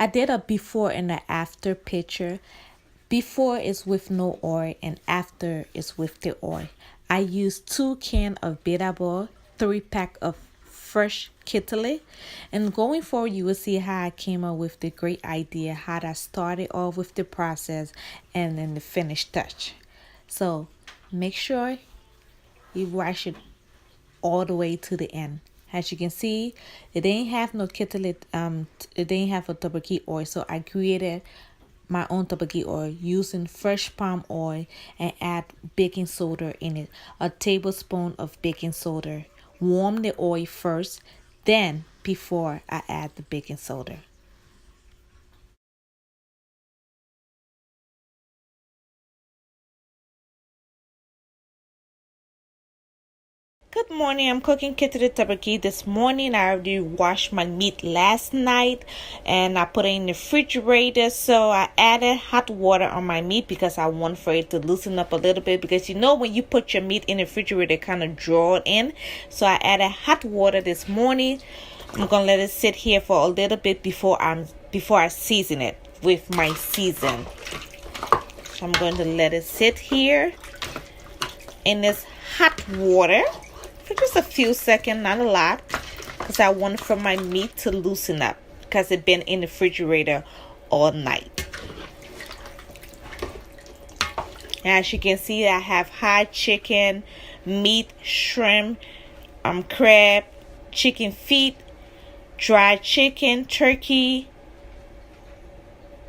I did a before and a after picture. Before is with no oil and after is with the oil. I used 2 cans of beta ball, 3 pack of fresh Kittley, and going forward you will see how I came up with the great idea, how I started off with the process and then the finished touch. So make sure you wash it all the way to the end. As you can see, it didn't have no Kittley, it didn't have a tteokbokki oil, so I created my own tteokbokki oil using fresh palm oil and add baking soda in it, a tablespoon of baking soda. Warm the oil first, then before I add the baking soda. Good morning. I'm cooking Kittley tteokbokki this morning. I already washed my meat last night and I put it in the refrigerator. So I added hot water on my meat because I want for it to loosen up a little bit. Because you know when you put your meat in the refrigerator, it kind of draw it in. So I added hot water this morning. I'm gonna let it sit here for a little bit before I season it with my season. So I'm going to let it sit here in this hot water for just a few seconds, not a lot, because I want for my meat to loosen up because it's been in the refrigerator all night. As you can see, I have hot chicken, meat, shrimp, crab, chicken feet, dried chicken, turkey,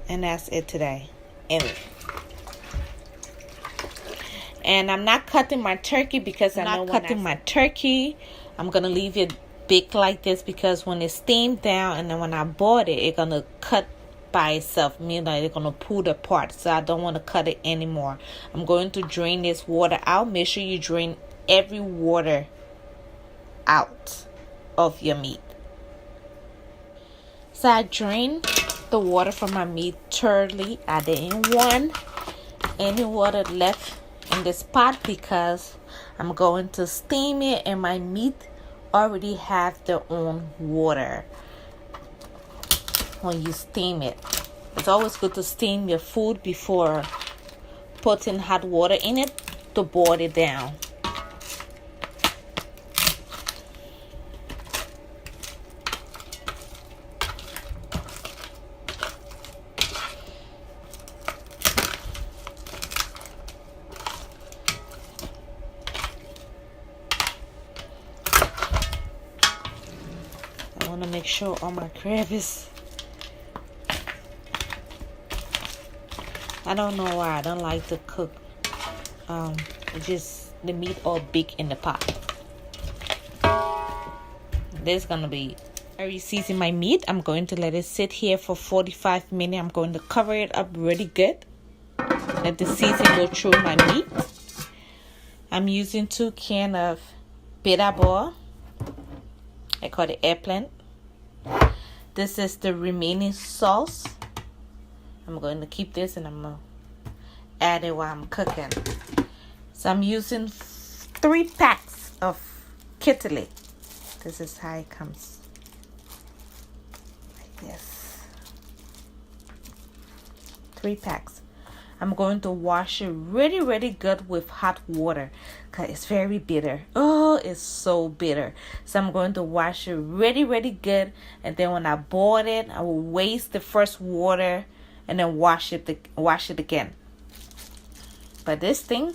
and that's it today. And I'm not cutting my turkey because I'm not cutting my turkey. I'm going to leave it baked like this because when it's steamed down and then when I boil it, it's going to cut by itself. Meaning that it's going to pull apart. So I don't want to cut it anymore. I'm going to drain this water out. Make sure you drain every water out of your meat. So I drained the water from my meat thoroughly. I didn't want any water left in this pot because I'm going to steam it and my meat already have their own water. When you steam it, it's always good to steam your food before putting hot water in it to boil it down. I want to make sure all my crab is. I don't know why I don't like to cook. Just the meat all big in the pot. This is gonna be. I already seasoned my meat. I'm going to let it sit here for 45 minutes. I'm going to cover it up really good. Let the season go through my meat. I'm using 2 cans of beta ball. I call it eggplant. This is the remaining sauce. I'm going to keep this and I'm going to add it while I'm cooking. So I'm using 3 packs of Kittley. This is how it comes. Like this. 3 packs. I'm going to wash it really, really good with hot water because it's very bitter. Oh, it's so bitter. So I'm going to wash it really, really good. And then when I boil it, I will waste the first water and then wash it again. But this thing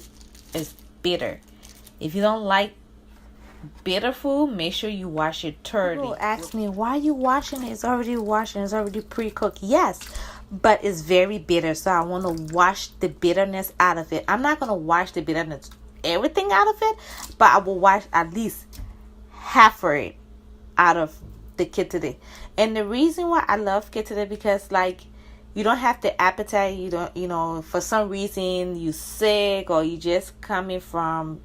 is bitter. If you don't like bitter food, make sure you wash it thoroughly. People ask me, why are you washing it? It's already washed and it's already pre-cooked. Yes, but it's very bitter, so I want to wash the bitterness out of it. I'm not going to wash the bitterness, everything out of it, but I will wash at least half of it out of the Kittley. And the reason why I love Kittley because like you don't have the appetite, for some reason you sick or you just coming from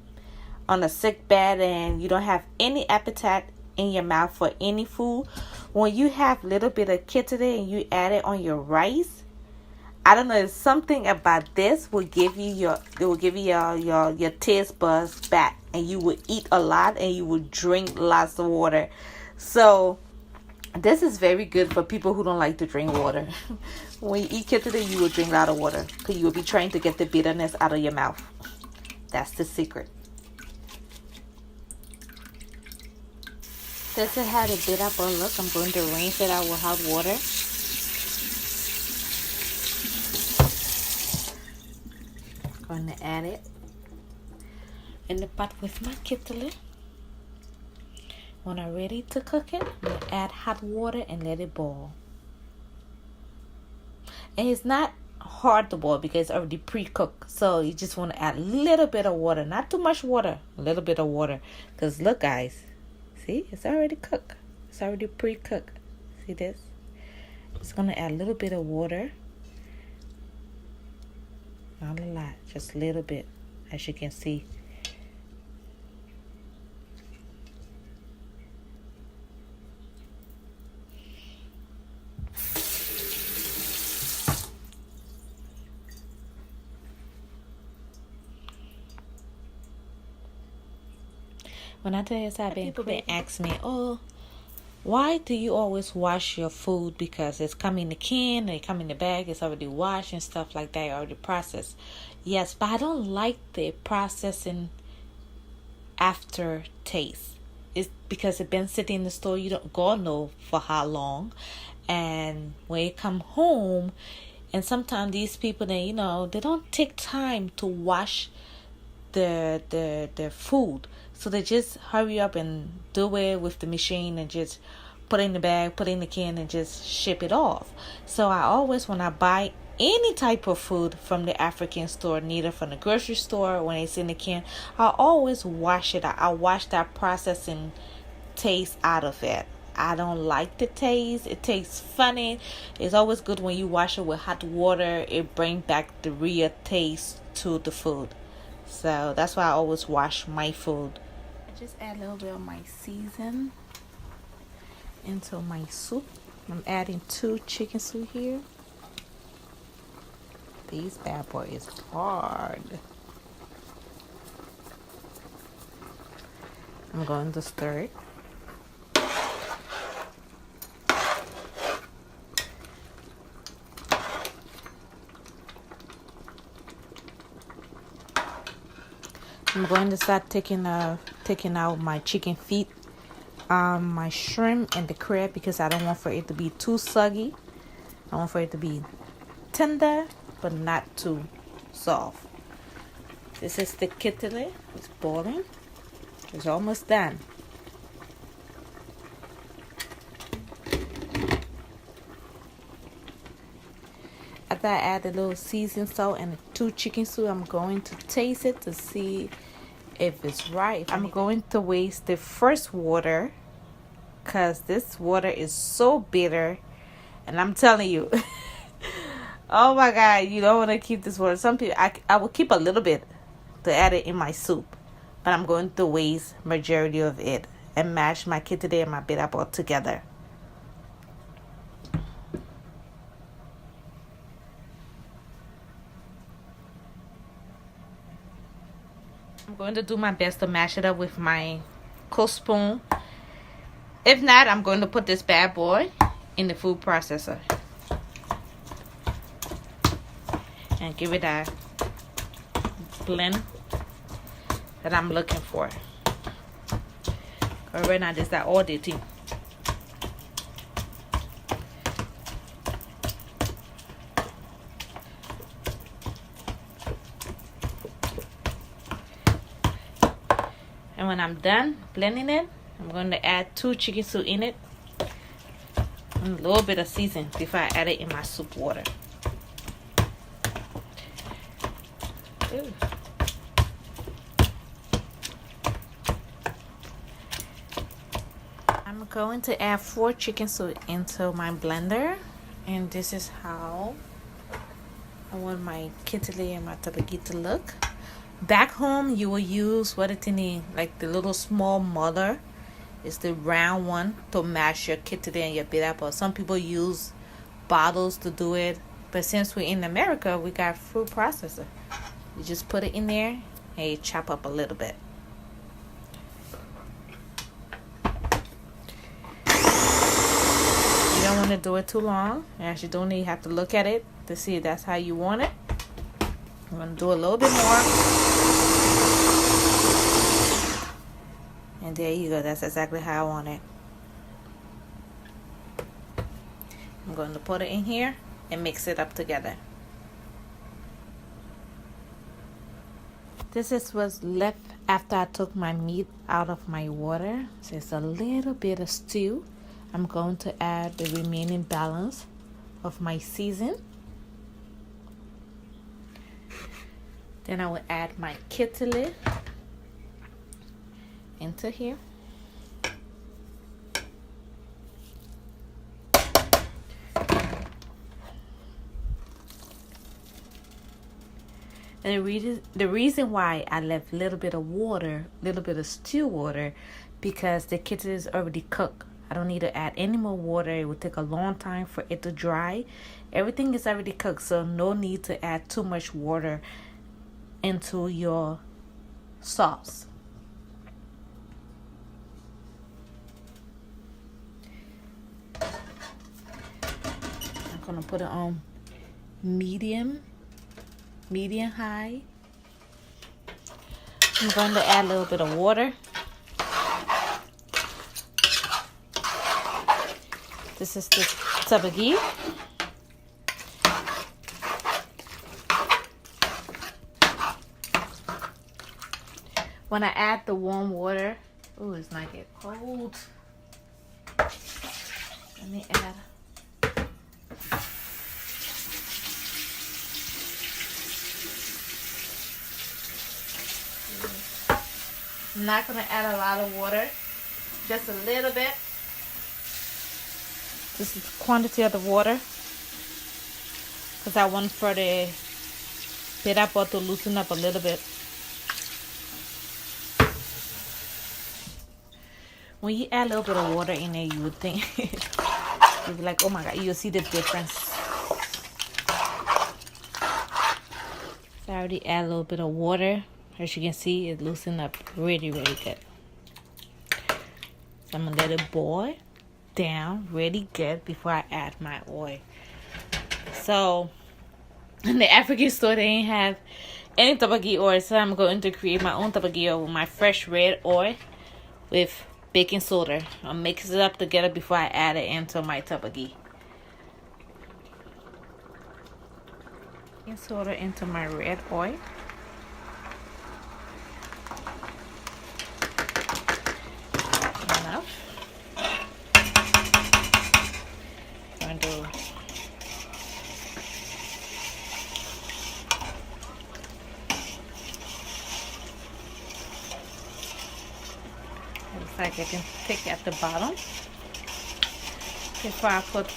on a sick bed and you don't have any appetite in your mouth for any food. When you have a little bit of Kittley and you add it on your rice, I don't know, it's something about this will give you your taste buds back and you will eat a lot and you will drink lots of water. So This is very good for people who don't like to drink water. When you eat Kittley, you will drink a lot of water because you will be trying to get the bitterness out of your mouth. That's the secret. This is how the bitter apple look. I'm going to rinse it out with hot water. I'm going to add it in the pot with my Kittley. When I'm ready to cook it, I'm going to add hot water and let it boil. And it's not hard to boil because it's already pre-cooked. So you just want to add a little bit of water. Not too much water. A little bit of water. Because look, guys. See? It's already cooked. It's already pre-cooked. See this? Just going to add a little bit of water. Not a lot. Just a little bit. As you can see. When I tell you people been asking me, oh, why do you always wash your food? Because it's come in the can, it come in the bag, it's already washed and stuff like that, already processed. Yes, but I don't like the processing after taste. It's because it's been sitting in the store, you don't God know for how long. And when you come home, and sometimes these people, they don't take time to wash the food. So they just hurry up and do it with the machine and just put it in the bag, put it in the can, and just ship it off. So I always, when I buy any type of food from the African store, neither from the grocery store, when it's in the can, I always wash it out. I wash that processing taste out of it. I don't like the taste. It tastes funny. It's always good when you wash it with hot water. It brings back the real taste to the food. So that's why I always wash my food. I just add a little bit of my season into my soup. I'm adding 2 chicken soup here. These bad boy is hard. I'm going to stir it. I'm going to start taking out my chicken feet, my shrimp, and the crab because I don't want for it to be too soggy. I want for it to be tender, but not too soft. This is the Kittley. It's boiling. It's almost done. After I add a little seasoned salt and 2 chicken soup, I'm going to taste it to see if it's right. I'm going to waste the first water because this water is so bitter. And I'm telling you, oh my God, you don't want to keep this water. Some people, I will keep a little bit to add it in my soup. But I'm going to waste majority of it and mash my Kittley and my bitter apple together. I'm going to do my best to mash it up with my cold spoon. If not, I'm going to put this bad boy in the food processor and give it a blend that I'm looking for. Right now, this is all the thing. And when I'm done blending it, I'm going to add 2 chicken soup in it and a little bit of seasoning before I add it in my soup water. Ooh. I'm going to add 4 chicken soup into my blender, and this is how I want my Kittley and my tabagi to look. Back home, you will use what it is, like the little small mother. It's the round one to mash your Kittley and your bitter apple. Some people use bottles to do it, but since we're in America, we got food processor. You just put it in there and you chop up a little bit. want to do it too long. As you're doing it, you have to look at it to see if that's how you want it. I'm going to do a little bit more. And there you go. That's exactly how I want it. I'm going to put it in here and mix it up together. This is what's left after I took my meat out of my water. So it's a little bit of stew. I'm going to add the remaining balance of my season. Then I will add my Kittley into here. And the reason why I left a little bit of water, a little bit of stew water, because the Kittley is already cooked. I don't need to add any more water. It will take a long time for it to dry. Everything is already cooked, so no need to add too much water into your sauce. I'm gonna put it on medium high. I'm going to add a little bit of water. This is the tabagi. When I add the warm water, oh, it's not get cold. Let me add. I'm not going to add a lot of water, just a little bit. This is the quantity of the water, because I want for the peanut butter to loosen up a little bit. When you add a little bit of water in there, you would think, you'd be like, oh my God, you'll see the difference. So I already add a little bit of water. As you can see, it loosened up really, really good. So I'm going to let it boil down really good before I add my oil. So in the African store, they ain't have any tabagi oil. So I'm going to create my own tabagi oil with my fresh red oil with baking soda. I'll mix it up together before I add it into my tabagi. Baking soda into my red oil. Enough. I'm going to looks like I can thick at the bottom. Before I put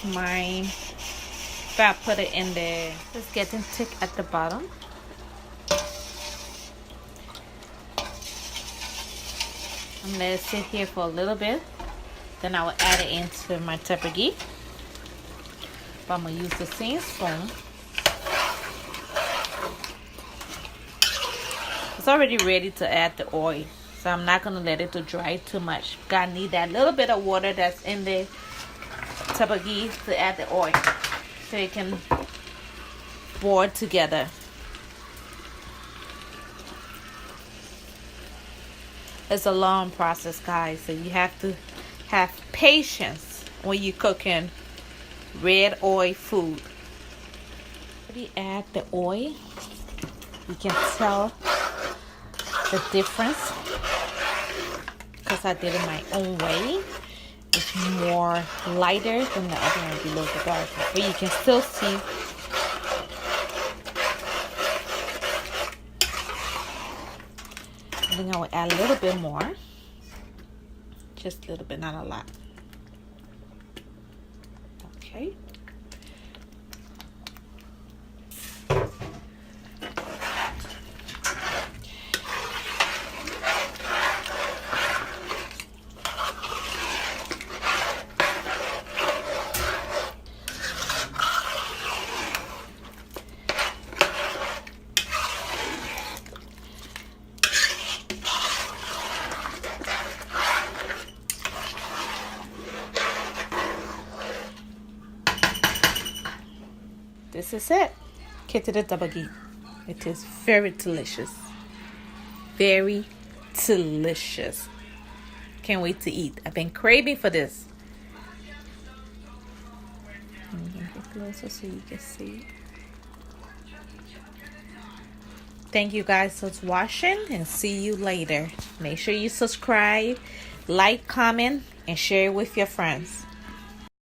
it in there, it's getting thick at the bottom. I'm gonna let it sit here for a little bit. Then I will add it into my tabagi. But I'm gonna use the same spoon. It's already ready to add the oil, so I'm not gonna let it to dry too much. I need that little bit of water that's in the tabagi to add the oil, so it can boil together. It's a long process, guys, so you have to have patience when you're cooking red oil food. Already add the oil. You can tell the difference because I did it my own way. It's more lighter than the other one below the dark, but you can still see I think I will add a little bit more. Just a little bit, not a lot. Okay. this is it. Kitty the double geek. It is very delicious. Very delicious. Can't wait to eat. I've been craving for this. Get closer so you can see. Thank you guys for watching, and see you later. Make sure you subscribe, like, comment, and share it with your friends.